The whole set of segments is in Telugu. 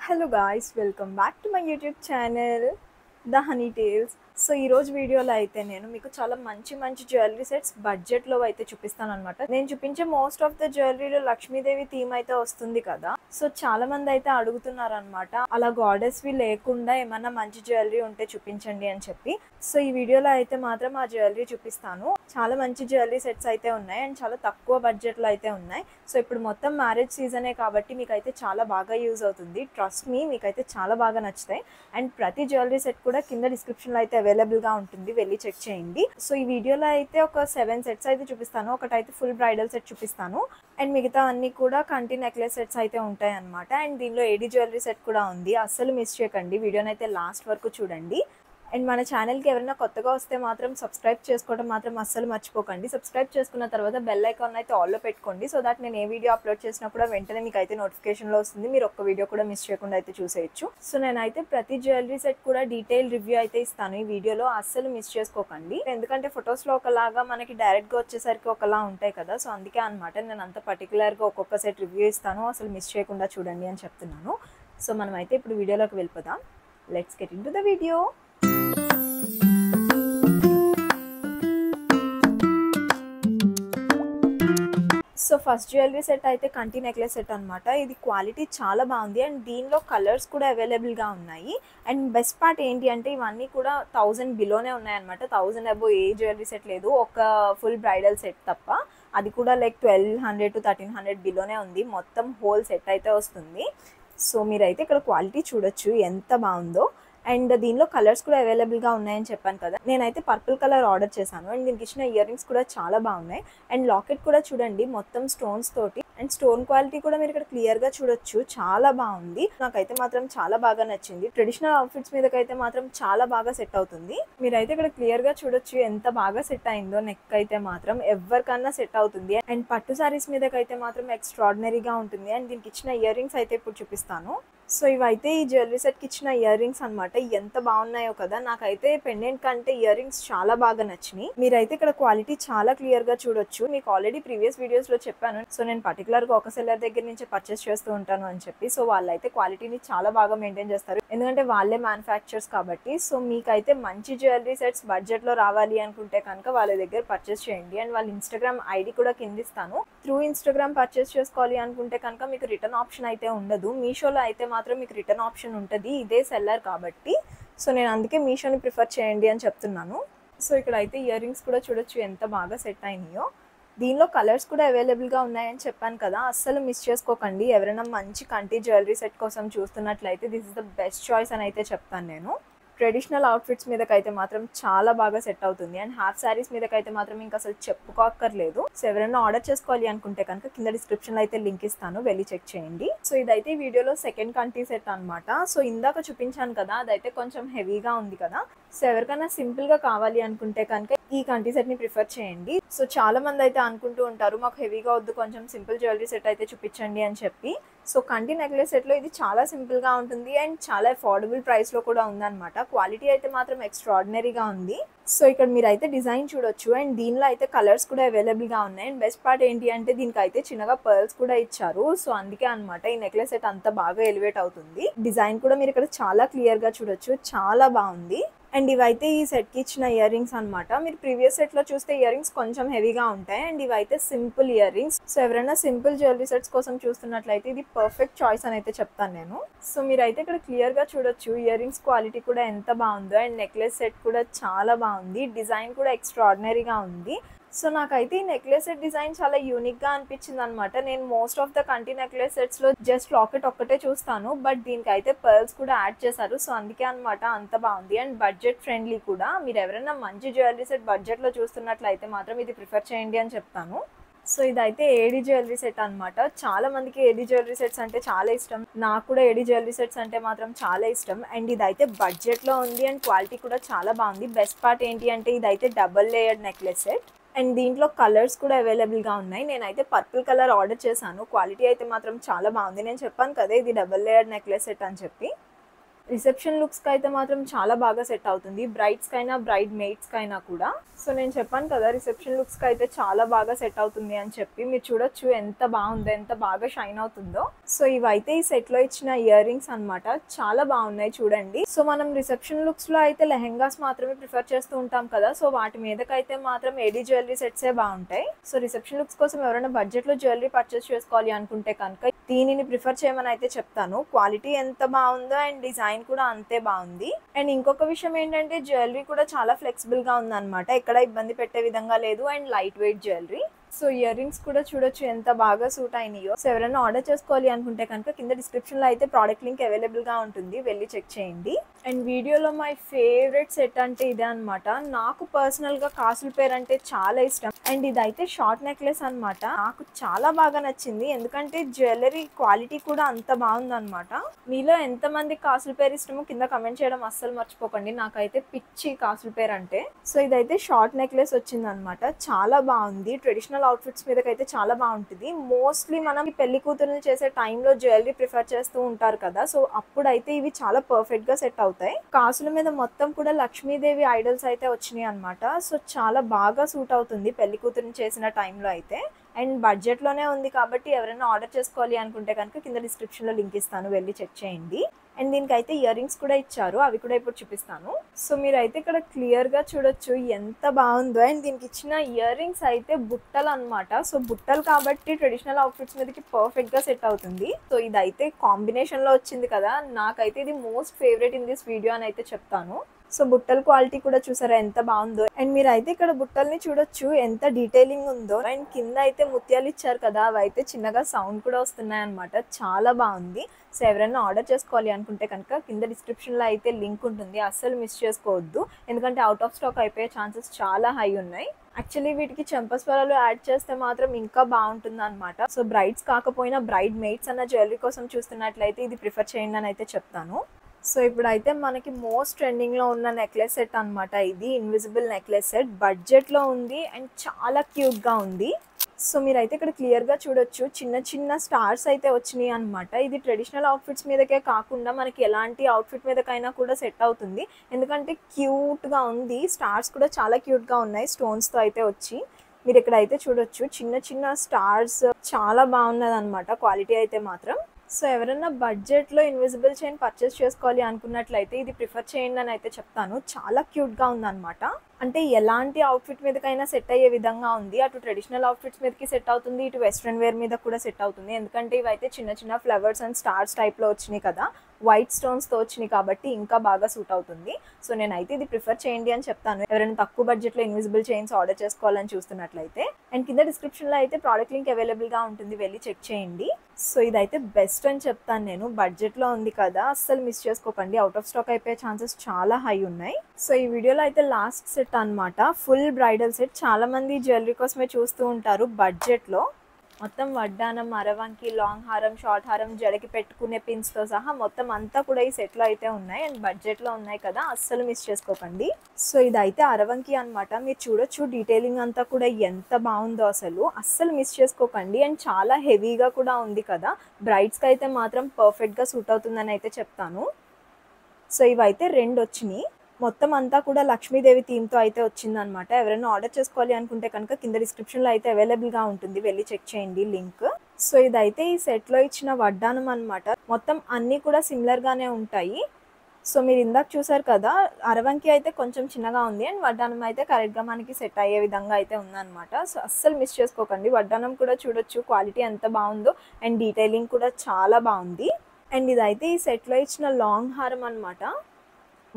Hello guys, welcome back to my YouTube channel, The Honey Tales. So ఈ రోజు వీడియోలో అయితే నేను మీకు చాలా మంచి జ్యువెలరీ సెట్స్ బడ్జెట్లో అయితే చూపిస్తాను అనమాట. నేను చూపించే మోస్ట్ ఆఫ్ ద జ్యువెలరీలో లక్ష్మీదేవి థీమ్ అయితే వస్తుంది కదా. సో చాలా మంది అయితే అడుగుతున్నారు అనమాట, అలా గాడెస్వి లేకుండా ఏమన్నా మంచి జ్యువెలరీ ఉంటే చూపించండి అని చెప్పి. సో ఈ వీడియోలో అయితే మాత్రం ఆ జ్యువెలరీ చూపిస్తాను. చాలా మంచి జ్యువెలరీ సెట్స్ అయితే ఉన్నాయి అండ్ చాలా తక్కువ బడ్జెట్లో అయితే ఉన్నాయి. సో ఇప్పుడు మొత్తం మ్యారేజ్ సీజనే కాబట్టి మీకైతే చాలా బాగా యూజ్ అవుతుంది. ట్రస్ట్ మీ, మీకైతే చాలా బాగా నచ్చుతాయి. అండ్ ప్రతి జ్యువెలరీ సెట్ కూడా కింద డిస్క్రిప్షన్లో అయితే అవైలబుల్గా ఉంటుంది, వెళ్ళి చెక్ చేయండి. సో ఈ వీడియోలో అయితే ఒక 7 సెట్స్ అయితే చూపిస్తాను. ఒకటైతే ఫుల్ బ్రైడల్ సెట్ చూపిస్తాను అండ్ మిగతా అన్ని కూడా కంటి నెక్లెస్ సెట్స్ అయితే ఉంటాయి అనమాట. అండ్ దీనిలో ఏడీ జ్యువెలరీ సెట్ కూడా ఉంది. అస్సలు మిస్ చేయకండి, వీడియోని అయితే లాస్ట్ వరకు చూడండి. అండ్ మన ఛానల్కి ఎవరైనా కొత్తగా వస్తే మాత్రం సబ్స్క్రైబ్ చేసుకోవడం మాత్రం అస్సలు మర్చిపోకండి. సబ్స్క్రైబ్ చేసుకున్న తర్వాత బెల్ ఐకాన్ అయితే ఆల్లో పెట్టుకోండి, సో దట్ నేను ఏ వీడియో అప్లోడ్ చేసినా కూడా వెంటనే మీకు అయితే నోటిఫికేషన్లో వస్తుంది. మీరు ఒక్క వీడియో కూడా మిస్ చేయకుండా అయితే చూసేయచ్చు. సో నేనైతే ప్రతి జ్యువెలరీ సెట్ కూడా డీటెయిల్ రివ్యూ అయితే ఇస్తాను ఈ వీడియోలో, అస్సలు మిస్ చేసుకోకండి. ఎందుకంటే ఫొటోస్లో ఒకలాగా మనకి డైరెక్ట్గా వచ్చేసరికి ఒకలా ఉంటాయి కదా. సో అందుకే అనమాట నేను అంత పర్టికులర్గా ఒక్కొక్క సెట్ రివ్యూ ఇస్తాను, అసలు మిస్ చేయకుండా చూడండి అని చెప్తున్నాను. సో మనం అయితే ఇప్పుడు వీడియోలోకి వెళ్ళిపోదాం. Let's get in to the video. So first jewellery set అయితే కంటి నెక్లెస్ సెట్ అనమాట. ఇది క్వాలిటీ చాలా బాగుంది అండ్ దీనిలో కలర్స్ కూడా అవైలబుల్గా ఉన్నాయి. అండ్ బెస్ట్ పార్ట్ ఏంటి అంటే ఇవన్నీ కూడా 1000 బిలోనే ఉన్నాయన్నమాట. 1000 అబో ఏ జ్యువెలరీ సెట్ లేదు, ఒక ఫుల్ బ్రైడల్ సెట్ తప్ప. అది కూడా లైక్ 1200 to 1300 బిలోనే ఉంది. మొత్తం హోల్ సెట్ అయితే వస్తుంది. సో మీరైతే ఇక్కడ క్వాలిటీ చూడొచ్చు ఎంత బాగుందో. అండ్ దీనిలో కలర్స్ కూడా అవైలబుల్గా ఉన్నాయని చెప్పాను కదా. నేనైతే పర్పుల్ కలర్ ఆర్డర్ చేశాను అండ్ దీనికి ఇచ్చిన ఇయర్ రింగ్స్ కూడా చాలా బాగున్నాయి. అండ్ లాకెట్ కూడా చూడండి మొత్తం స్టోన్స్ తోటి, అండ్ స్టోన్ క్వాలిటీ కూడా మీరు ఇక్కడ క్లియర్గా చూడొచ్చు, చాలా బాగుంది. నాకైతే మాత్రం చాలా బాగా నచ్చింది. ట్రెడిషనల్ అవుట్ఫిట్స్ మీదకైతే మాత్రం చాలా బాగా సెట్ అవుతుంది. మీరైతే ఇక్కడ క్లియర్గా చూడొచ్చు ఎంత బాగా సెట్ అయిందో. నెక్ అయితే మాత్రం ఎవరికన్నా సెట్ అవుతుంది. అండ్ పట్టు సారీస్ మీదకైతే మాత్రం ఎక్స్ట్రాడినరీగా ఉంటుంది. అండ్ దీనికి ఇచ్చిన ఇయర్ రింగ్స్ అయితే ఇప్పుడు చూపిస్తాను. సో ఇవైతే ఈ జ్యువెలరీ సెట్కి ఇచ్చిన ఇయర్ రింగ్స్ అనమాట. ఎంత బాగున్నాయో కదా. నాకైతే పెండెంట్ కంటే ఇయర్ రింగ్స్ చాలా బాగా నచ్చినాయి. మీరైతే ఇక్కడ క్వాలిటీ చాలా క్లియర్ గా చూడొచ్చు. మీకు ఆల్రెడీ ప్రీవియస్ వీడియోస్ లో చెప్పాను. సో నేను పర్టికులర్ గా ఒక సెల్లర్ దగ్గర నుంచి పర్చేస్ చేస్తూ ఉంటాను అని చెప్పి. సో వాళ్ళైతే క్వాలిటీని చాలా బాగా మెయింటైన్ చేస్తారు, ఎందుకంటే వాళ్ళే మ్యానుఫ్యాక్చర్స్ కాబట్టి. సో మీకైతే మంచి జ్యువెలరీ సెట్స్ బడ్జెట్ లో రావాలి అనుకుంటే కనుక వాళ్ళ దగ్గర పర్చేస్ చేయండి. అండ్ వాళ్ళ ఇన్స్టాగ్రామ్ ఐడి కూడా కింద ఇస్తాను. త్రూ ఇన్స్టాగ్రామ్ పర్చేస్ చేసుకోవాలి అనుకుంటే కనుక మీకు రిటర్న్ ఆప్షన్ అయితే ఉండదు. మీషోలో అయితే మాత్రం మీకు రిటర్న్ ఆప్షన్ ఉంటుంది, ఇదే సెల్లర్ కాబట్టి. సో నేను అందుకే మీషోని ప్రిఫర్ చేయండి అని చెప్తున్నాను. సో ఇక్కడ అయితే ఇయర్ రింగ్స్ కూడా చూడొచ్చు ఎంత బాగా సెట్ అయినాయో. దీనిలో కలర్స్ కూడా అవైలబుల్గా ఉన్నాయని చెప్పాను కదా, అస్సలు మిస్ చేసుకోకండి. ఎవరైనా మంచి కంటి జ్యువెలరీ సెట్ కోసం చూస్తున్నట్లయితే this is the best choice అని అయితే చెప్తాను నేను. ట్రెడిషనల్ అవుట్ఫిట్స్ మీదకైతే మాత్రం చాలా బాగా సెట్ అవుతుంది. అండ్ హాఫ్ శారీస్ మీదకైతే మాత్రం ఇంకా అసలు చెప్పుకోక్కర్లేదు. సో ఎవరైనా ఆర్డర్ చేసుకోవాలి అనుకుంటే కనుక కింద డిస్క్రిప్షన్లో అయితే లింక్ ఇస్తాను, వెళ్ళి చెక్ చేయండి. సో ఇదైతే ఈ వీడియోలో సెకండ్ కంటి సెట్ అనమాట. సో ఇందాక చూపించాను కదా, అదైతే కొంచెం హెవీగా ఉంది కదా. సో ఎవరికైనా సింపుల్గా కావాలి అనుకుంటే కనుక ఈ కంటి సెట్ని ప్రిఫర్ చేయండి. సో చాలా మంది అయితే అనుకుంటూ ఉంటారు మాకు హెవీగా వద్దు, కొంచెం సింపుల్ జ్యువెలరీ సెట్ అయితే చూపించండి అని చెప్పి. సో కంటి నెక్లెస్ సెట్లో ఇది చాలా సింపుల్గా ఉంటుంది అండ్ చాలా అఫోర్డబుల్ ప్రైస్లో కూడా ఉందన్నమాట. క్వాలిటీ అయితే మాత్రం ఎక్స్ట్రాడినరీగా ఉంది. సో ఇక్కడ మీరు అయితే డిజైన్ చూడొచ్చు అండ్ దీనిలో అయితే కలర్స్ కూడా అవైలబుల్గా ఉన్నాయి. అండ్ బెస్ట్ పార్ట్ ఏంటి అంటే దీనికి అయితే చిన్నగా పర్ల్స్ కూడా ఇచ్చారు. సో అందుకే అనమాట ఈ నెక్లెస్ సెట్ అంతా బాగా ఎలివేట్ అవుతుంది. డిజైన్ కూడా మీరు ఇక్కడ చాలా క్లియర్గా చూడొచ్చు, చాలా బాగుంది. అండ్ ఇవైతే ఈ సెట్కి ఇచ్చిన ఇయర్ రింగ్స్ అనమాట. మీరు ప్రీవియస్ సెట్లో చూస్తే ఇయర్ రింగ్స్ కొంచెం హెవీగా ఉంటాయి అండ్ ఇవైతే సింపుల్ ఇయర్ రింగ్స్. సో ఎవరైనా సింపుల్ జ్యువెలరీ సెట్స్ కోసం చూస్తున్నట్లయితే ఇది పర్ఫెక్ట్ చాయిస్ అని అయితే చెప్తాను నేను. సో మీరైతే ఇక్కడ క్లియర్గా చూడొచ్చు ఇయర్ రింగ్స్ క్వాలిటీ కూడా ఎంత బాగుందో. అండ్ నెక్లెస్ సెట్ కూడా చాలా బాగుంది, డిజైన్ కూడా ఎక్స్ట్రాడినరీగా ఉంది. సో నాకైతే ఈ నెక్లెస్ సెట్ డిజైన్ చాలా యూనిక్గా అనిపించింది అనమాట. నేను మోస్ట్ ఆఫ్ ద కంటి నెక్లెస్ సెట్స్లో జస్ట్ లాకెట్ ఒక్కటే చూస్తాను, బట్ దీనికి అయితే పర్ల్స్ కూడా యాడ్ చేశారు. సో అందుకే అనమాట అంత బాగుంది. అండ్ బడ్జెట్ ఫ్రెండ్లీ కూడా. మీరు ఎవరైనా మంచి జ్యువెలరీ సెట్ బడ్జెట్లో చూస్తున్నట్లయితే మాత్రం ఇది ప్రిఫర్ చేయండి అని చెప్తాను. సో ఇదైతే ఏడీ జ్యువెలరీ సెట్ అనమాట. చాలా మందికి ఏడీ జ్యువెలరీ సెట్స్ అంటే చాలా ఇష్టం, నాకు కూడా ఏడీ జ్యువెలరీ సెట్స్ అంటే మాత్రం చాలా ఇష్టం. అండ్ ఇదైతే బడ్జెట్లో ఉంది అండ్ క్వాలిటీ కూడా చాలా బాగుంది. బెస్ట్ పార్ట్ ఏంటి అంటే ఇదైతే double layered necklace set and దీంట్లో కలర్స్ కూడా అవైలబుల్గా ఉన్నాయి. నేనైతే పర్పుల్ కలర్ ఆర్డర్ చేశాను. క్వాలిటీ అయితే మాత్రం చాలా బాగుంది. నేను చెప్పాను కదా ఇది డబల్ లేయర్డ్ నెక్లెస్ సెట్ అని చెప్పి. రిసెప్షన్ లుక్స్కి అయితే మాత్రం చాలా బాగా సెట్ అవుతుంది, బ్రైడ్స్కైనా బ్రైడ్ మేట్స్కైనా కూడా. సో నేను చెప్పాను కదా రిసెప్షన్ లుక్స్కి అయితే చాలా బాగా సెట్ అవుతుంది అని చెప్పి. మీరు చూడొచ్చు ఎంత బాగుందో, ఎంత బాగా షైన్ అవుతుందో. సో ఇవైతే ఈ సెట్లో ఇచ్చిన ఇయర్ రింగ్స్ అనమాట, చాలా బాగున్నాయి చూడండి. సో మనం రిసెప్షన్ లుక్స్లో అయితే లెహెంగాస్ మాత్రమే ప్రిఫర్ చేస్తూ ఉంటాం కదా, సో వాటి మీదకైతే మాత్రం ఏడీ జ్యువెలరీ సెట్సే బాగుంటాయి. సో రిసెప్షన్ లుక్స్ కోసం ఎవరైనా బడ్జెట్లో జ్యువెలరీ పర్చేస్ చేసుకోవాలి అనుకుంటే కనుక దీనిని ప్రిఫర్ చేయమని అయితే చెప్తాను. క్వాలిటీ ఎంత బాగుందో అండ్ డిజైన్ కూడా అంతే బాగుంది. అండ్ ఇంకొక విషయం ఏంటంటే జ్యువెలరీ కూడా చాలా ఫ్లెక్సిబుల్గా ఉందన్నమాట, ఎక్కడ ఇబ్బంది పెట్టే విధంగా లేదు. And light weight jewellery. So ear rings కూడా చూడొచ్చు ఎంత బాగా సూట్ అయినాయో. సో ఎవరైనా ఆర్డర్ చేసుకోవాలి అనుకుంటే కనుక కింద డిస్క్రిప్షన్లో అయితే ప్రోడక్ట్ లింక్ అవైలబుల్గా ఉంటుంది, వెళ్ళి చెక్ చేయండి. అండ్ వీడియోలో మై ఫేవరెట్ సెట్ అంటే ఇదే అనమాట. నాకు పర్సనల్గా కాసుల పేరు అంటే చాలా ఇష్టం. అండ్ ఇదైతే షార్ట్ నెక్లెస్ అనమాట, నాకు చాలా బాగా నచ్చింది ఎందుకంటే జ్యువెలరీ క్వాలిటీ కూడా అంత బాగుందన్నమాట. మీలో ఎంతమంది కాసుల పేరు ఇష్టమో కింద కమెంట్ చేయడం అస్సలు మర్చిపోకండి, నాకైతే పిచ్చి కాసుల పేరు అంటే. సో ఇదైతే షార్ట్ నెక్లెస్ వచ్చింది అనమాట, చాలా బాగుంది. ట్రెడిషనల్ అవుట్ఫిట్స్ మీదకైతే చాలా బాగుంటుంది. మోస్ట్లీ మనం పెళ్లి కూతురుని చేసే టైంలో జ్యువెలరీ ప్రిఫర్ చేస్తూ ఉంటారు కదా, సో అప్పుడైతే ఇవి చాలా పర్ఫెక్ట్ గా సెట్ అవుతాయి. కాసుల మీద మొత్తం కూడా లక్ష్మీదేవి ఐడల్స్ అయితే వచ్చినాయి అనమాట. సో చాలా బాగా సూట్ అవుతుంది పెళ్లి కూతురుని చేసిన టైంలో అయితే. అండ్ బడ్జెట్లోనే ఉంది కాబట్టి ఎవరైనా ఆర్డర్ చేసుకోవాలి అనుకుంటే కనుక కింద డిస్క్రిప్షన్లో లింక్ ఇస్తాను, వెళ్ళి చెక్ చేయండి. అండ్ దీనికైతే ఇయర్ రింగ్స్ కూడా ఇచ్చారు, అవి కూడా ఇప్పుడు చూపిస్తాను. సో మీరైతే ఇక్కడ క్లియర్గా చూడొచ్చు ఎంత బాగుందో. అండ్ దీనికి ఇచ్చిన ఇయర్ రింగ్స్ అయితే బుట్టలు అనమాట. సో బుట్టలు కాబట్టి ట్రెడిషనల్ అవుట్ఫిట్స్ మీదకి పర్ఫెక్ట్గా సెట్ అవుతుంది. సో ఇదైతే కాంబినేషన్లో వచ్చింది కదా, నాకైతే ఇది most favourite in this video అని అయితే చెప్తాను. సో బుట్టల క్వాలిటీ కూడా చూసారా ఎంత బాగుందో. అండ్ మీరు అయితే ఇక్కడ బుట్టల్ని చూడొచ్చు ఎంత డీటెయిలింగ్ ఉందో. అండ్ కింద అయితే ముత్యాలు ఇచ్చారు కదా, అవి అయితే చిన్నగా సౌండ్ కూడా వస్తున్నాయి అనమాట, చాలా బాగుంది. సో ఎవరైనా ఆర్డర్ చేసుకోవాలి అనుకుంటే కనుక కింద డిస్క్రిప్షన్లో అయితే లింక్ ఉంటుంది, అస్సలు మిస్ చేసుకోవద్దు. ఎందుకంటే అవుట్ ఆఫ్ స్టాక్ అయిపోయే ఛాన్సెస్ చాలా హై ఉన్నాయి. యాక్చువల్లీ వీటికి చెంపస్వరాలు యాడ్ చేస్తే మాత్రం ఇంకా బాగుంటుంది అనమాట. సో బ్రైడ్స్ కాకపోయినా బ్రైడ్ మేట్స్ అన్న జ్యువెలరీ కోసం చూస్తున్నట్లయితే ఇది ప్రిఫర్ చేయండి అని అయితే చెప్తాను. సో ఇప్పుడైతే మనకి మోస్ట్ ట్రెండింగ్లో ఉన్న నెక్లెస్ సెట్ అనమాట, ఇది ఇన్విజిబుల్ నెక్లెస్ సెట్. బడ్జెట్లో ఉంది అండ్ చాలా క్యూట్గా ఉంది. సో మీరైతే ఇక్కడ క్లియర్గా చూడొచ్చు చిన్న చిన్న స్టార్స్ అయితే వచ్చినాయి అనమాట. ఇది ట్రెడిషనల్ అవుట్ఫిట్స్ మీదకే కాకుండా మనకి ఎలాంటి అవుట్ఫిట్ మీదకైనా కూడా సెట్ అవుతుంది, ఎందుకంటే క్యూట్గా ఉంది. స్టార్స్ కూడా చాలా క్యూట్గా ఉన్నాయి, స్టోన్స్తో అయితే వచ్చి. మీరు ఇక్కడ అయితే చూడొచ్చు చిన్న చిన్న స్టార్స్, చాలా బాగున్నది అనమాట క్వాలిటీ అయితే మాత్రం. సో ఎవరైనా బడ్జెట్లో ఇన్విజిబుల్ చైన్ పర్చేస్ చేసుకోవాలి అనుకున్నట్లయితే ఇది ప్రిఫర్ చేయండి అని అయితే చెప్తాను, చాలా క్యూట్గా ఉందన్నమాట. అంటే ఎలాంటి అవుట్ఫిట్ మీదకైనా సెట్ అయ్యే విధంగా ఉంది. అటు ట్రెడిషనల్ అవుట్ఫిట్స్ మీదకి సెట్ అవుతుంది, ఇటు వెస్ట్రన్ వేర్ మీద కూడా సెట్ అవుతుంది. ఎందుకంటే ఇవైతే చిన్న చిన్న ఫ్లవర్స్ అండ్ స్టార్స్ టైప్లో వచ్చినాయి కదా, వైట్ స్టోన్స్తో వచ్చినాయి కాబట్టి ఇంకా బాగా సూట్ అవుతుంది. సో నేనైతే ఇది ప్రిఫర్ చేయండి అని చెప్తాను ఎవరైనా తక్కువ బడ్జెట్లో ఇన్విజిబుల్ చైన్స్ ఆర్డర్ చేసుకోవాలని చూస్తున్నట్లయితే. అండ్ కింద డిస్క్రిప్షన్లో అయితే ప్రోడక్ట్ లింక్ అవైలబుల్గా ఉంటుంది, వెళ్ళి చెక్ చేయండి. సో ఇదైతే బెస్ట్ అని చెప్తాను నేను, బడ్జెట్లో ఉంది కదా అస్సలు మిస్ చేసుకోకండి, అవుట్ ఆఫ్ స్టాక్ అయిపోయే ఛాన్సెస్ చాలా హై ఉన్నాయి. సో ఈ వీడియోలో అయితే లాస్ట్ సెట్ అనమాట, ఫుల్ బ్రైడల్ సెట్. చాలా మంది జ్యువెలరీ కోసమే చూస్తూ ఉంటారు బడ్జెట్లో. మొత్తం వడ్డానం, అరవంకి, లాంగ్ హారం, షార్ట్ హారం, జడకి పెట్టుకునే పిన్స్తో సహా మొత్తం అంతా కూడా ఈ సెట్లో అయితే ఉన్నాయి. అండ్ బడ్జెట్లో ఉన్నాయి కదా అస్సలు మిస్ చేసుకోకండి. సో ఇదైతే అరవంకి అనమాట, మీరు చూడొచ్చు డీటెయిలింగ్ అంతా కూడా ఎంత బాగుందో, అస్సలు మిస్ చేసుకోకండి. అండ్ చాలా హెవీగా కూడా ఉంది కదా, బ్రైడ్స్కి అయితే మాత్రం పర్ఫెక్ట్గా సూట్ అవుతుందని అయితే చెప్తాను. సో ఇవైతే 2 వచ్చినాయి, మొత్తం అంతా కూడా లక్ష్మీదేవి థీమ్తో అయితే వచ్చిందనమాట. ఎవరైనా ఆర్డర్ చేసుకోవాలి అనుకుంటే కనుక కింద డిస్క్రిప్షన్లో అయితే అవైలబుల్గా ఉంటుంది, వెళ్ళి చెక్ చేయండి లింక్. సో ఇదైతే ఈ సెట్లో ఇచ్చిన వడ్డానం అనమాట, మొత్తం అన్నీ కూడా సిమిలర్గానే ఉంటాయి. సో మీరు ఇందాక చూసారు కదా, అరవంకి అయితే కొంచెం చిన్నగా ఉంది అండ్ వడ్డానం అయితే కరెక్ట్గా మనకి సెట్ అయ్యే విధంగా అయితే ఉందన్నమాట. సో అస్సలు మిస్ చేసుకోకండి. వడ్డానం కూడా చూడొచ్చు క్వాలిటీ ఎంత బాగుందో అండ్ డీటెయిలింగ్ కూడా చాలా బాగుంది. అండ్ ఇదైతే ఈ సెట్లో ఇచ్చిన లాంగ్ హారం అనమాట,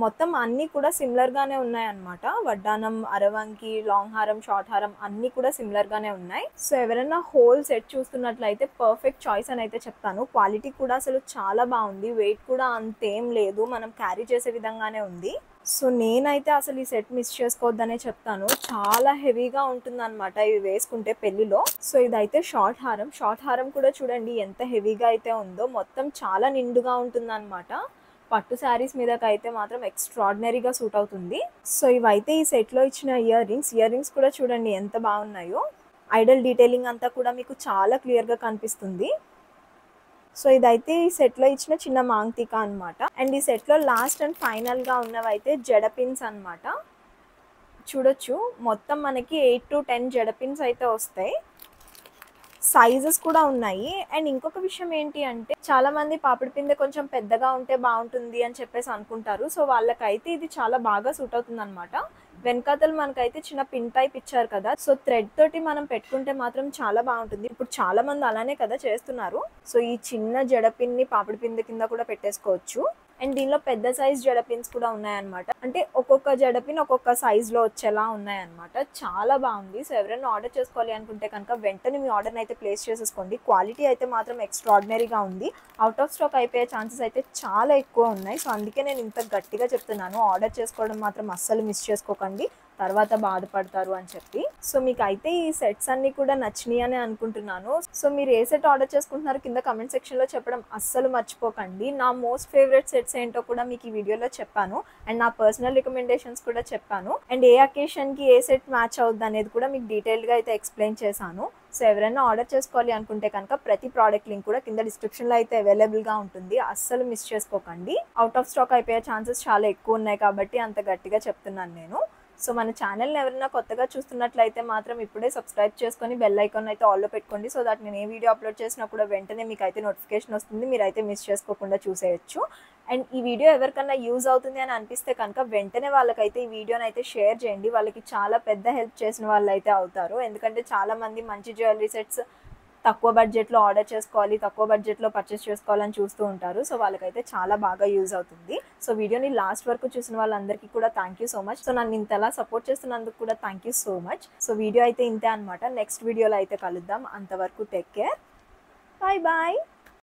మొత్తం అన్నీ కూడా సిమిలర్గానే ఉన్నాయన్నమాట. వడ్డానం, అరవంకి, లాంగ్ హారం, షార్ట్ హారం అన్నీ కూడా సిమిలర్గానే ఉన్నాయి. సో ఎవరైనా హోల్ సెట్ చూస్తున్నట్లయితే పర్ఫెక్ట్ చాయిస్ అని అయితే చెప్తాను. క్వాలిటీ కూడా అసలు చాలా బాగుంది, వెయిట్ కూడా అంతేం లేదు, మనం క్యారీ చేసే విధంగానే ఉంది. సో నేనైతే అసలు ఈ సెట్ మిస్ చేసుకోవద్దనే చెప్తాను, చాలా హెవీగా ఉంటుందన్నమాట ఇవి వేసుకుంటే పెళ్లిలో. సో ఇదైతే షార్ట్ హారం, షార్ట్ హారం కూడా చూడండి ఎంత హెవీగా అయితే ఉందో, మొత్తం చాలా నిండుగా ఉంటుందన్నమాట. పట్టు శారీస్ మీదకి అయితే మాత్రం ఎక్స్ట్రాడినరీగా సూట్ అవుతుంది. సో ఇవైతే ఈ సెట్లో ఇచ్చిన ఇయర్ రింగ్స్ కూడా చూడండి ఎంత బాగున్నాయో. ఐడల్ డీటెయిలింగ్ అంతా కూడా మీకు చాలా క్లియర్గా కనిపిస్తుంది. సో ఇదైతే ఈ సెట్లో ఇచ్చిన చిన్న మాంగ్తిక అనమాట. అండ్ ఈ సెట్లో లాస్ట్ అండ్ ఫైనల్గా ఉన్నవైతే జడ పిన్స్ అనమాట. చూడొచ్చు మొత్తం మనకి 8 to 10 జడ పిన్స్ అయితే వస్తాయి. సైజెస్ కూడా ఉన్నాయి. అండ్ ఇంకొక విషయం ఏంటి అంటే చాలామంది పాపిడి పిందె కొంచెం పెద్దగా ఉంటే బాగుంటుంది అని చెప్పేసి అనుకుంటారు. సో వాళ్ళకైతే ఇది చాలా బాగా సూట్ అవుతుంది అనమాట. వెనకాతలు మనకైతే చిన్న పిన్ టైప్ ఇచ్చారు కదా, సో థ్రెడ్ తోటి మనం పెట్టుకుంటే మాత్రం చాలా బాగుంటుంది. ఇప్పుడు చాలా మంది అలానే కదా చేస్తున్నారు. సో ఈ చిన్న జడ పిన్ని పాపిడి పిందె కింద కూడా పెట్టేసుకోవచ్చు. అండ్ దీనిలో పెద్ద సైజ్ జడ పిన్స్ కూడా ఉన్నాయన్నమాట. అంటే ఒక్కొక్క జడ పిన్ ఒక్కొక్క సైజులో వచ్చేలా ఉన్నాయన్నమాట. చాలా బాగుంది. సో ఎవరైనా ఆర్డర్ చేసుకోవాలి అనుకుంటే కనుక వెంటనే మీ ఆర్డర్ని అయితే ప్లేస్ చేసేసుకోండి. క్వాలిటీ అయితే మాత్రం ఎక్స్ట్రాడినరీగా ఉంది. అవుట్ ఆఫ్ స్టాక్ అయిపోయే ఛాన్సెస్ అయితే చాలా ఎక్కువ ఉన్నాయి. సో అందుకే నేను ఇంత గట్టిగా చెప్తున్నాను, ఆర్డర్ చేసుకోవడం మాత్రం అస్సలు మిస్ చేసుకోకండి, తర్వాత బాధపడతారు అని చెప్పి. సో మీకు అయితే ఈ సెట్స్ అన్ని కూడా నచ్చినాయి అని అనుకుంటున్నాను. సో మీరు ఏ సెట్ ఆర్డర్ చేసుకుంటున్నారు కింద కమెంట్ సెక్షన్లో చెప్పడం అస్సలు మర్చిపోకండి. నా మోస్ట్ ఫేవరెట్ సెట్స్ ఏంటో కూడా మీకు ఈ వీడియోలో చెప్పాను. అండ్ నా పర్సనల్ రికమెండేషన్స్ కూడా చెప్పాను. అండ్ ఏ అకేషన్కి ఏ సెట్ మ్యాచ్ అవుద్ది అనేది కూడా మీకు డీటెయిల్గా అయితే ఎక్స్ప్లెయిన్ చేశాను. సో ఎవరైనా ఆర్డర్ చేసుకోవాలి అనుకుంటే కనుక ప్రతి ప్రోడక్ట్ లింక్ కూడా కింద డిస్క్రిప్షన్లో అయితే అవైలబుల్గా ఉంటుంది. అస్సలు మిస్ చేసుకోకండి. అవుట్ ఆఫ్ స్టాక్ అయిపోయే ఛాన్సెస్ చాలా ఎక్కువ ఉన్నాయి కాబట్టి అంత గట్టిగా చెప్తున్నాను నేను. సో మన ఛానల్ని ఎవరైనా కొత్తగా చూస్తున్నట్లయితే మాత్రం ఇప్పుడే సబ్స్క్రైబ్ చేసుకొని బెల్ ఐకాన్ అయితే ఆల్లో పెట్టుకోండి. సో దట్ నేను ఏ వీడియో అప్లోడ్ చేసినా కూడా వెంటనే మీకు అయితే నోటిఫికేషన్ వస్తుంది, మీరైతే మిస్ చేసుకోకుండా చూసేయచ్చు. అండ్ ఈ వీడియో ఎవరికన్నా యూజ్ అవుతుంది అని అనిపిస్తే కనుక వెంటనే వాళ్ళకైతే ఈ వీడియోని అయితే షేర్ చేయండి. వాళ్ళకి చాలా పెద్ద హెల్ప్ చేసిన వాళ్ళు అయితే అవుతారు. ఎందుకంటే చాలామంది మంచి జ్యువెలరీ సెట్స్ తక్కువ బడ్జెట్లో ఆర్డర్ చేసుకోవాలి, తక్కువ బడ్జెట్లో పర్చేస్ చేసుకోవాలని చూస్తూ ఉంటారు. సో వాళ్ళకైతే చాలా బాగా యూజ్ అవుతుంది. సో వీడియోని లాస్ట్ వరకు చూసిన వాళ్ళందరికీ కూడా thank you so much. So నన్ను ఇంతలా సపోర్ట్ చేస్తున్నందుకు కూడా thank you so much. So video అయితే ఇంతే అనమాట. నెక్స్ట్ వీడియోలో అయితే కలుద్దాం. అంతవరకు టేక్ కేర్. Bye bye.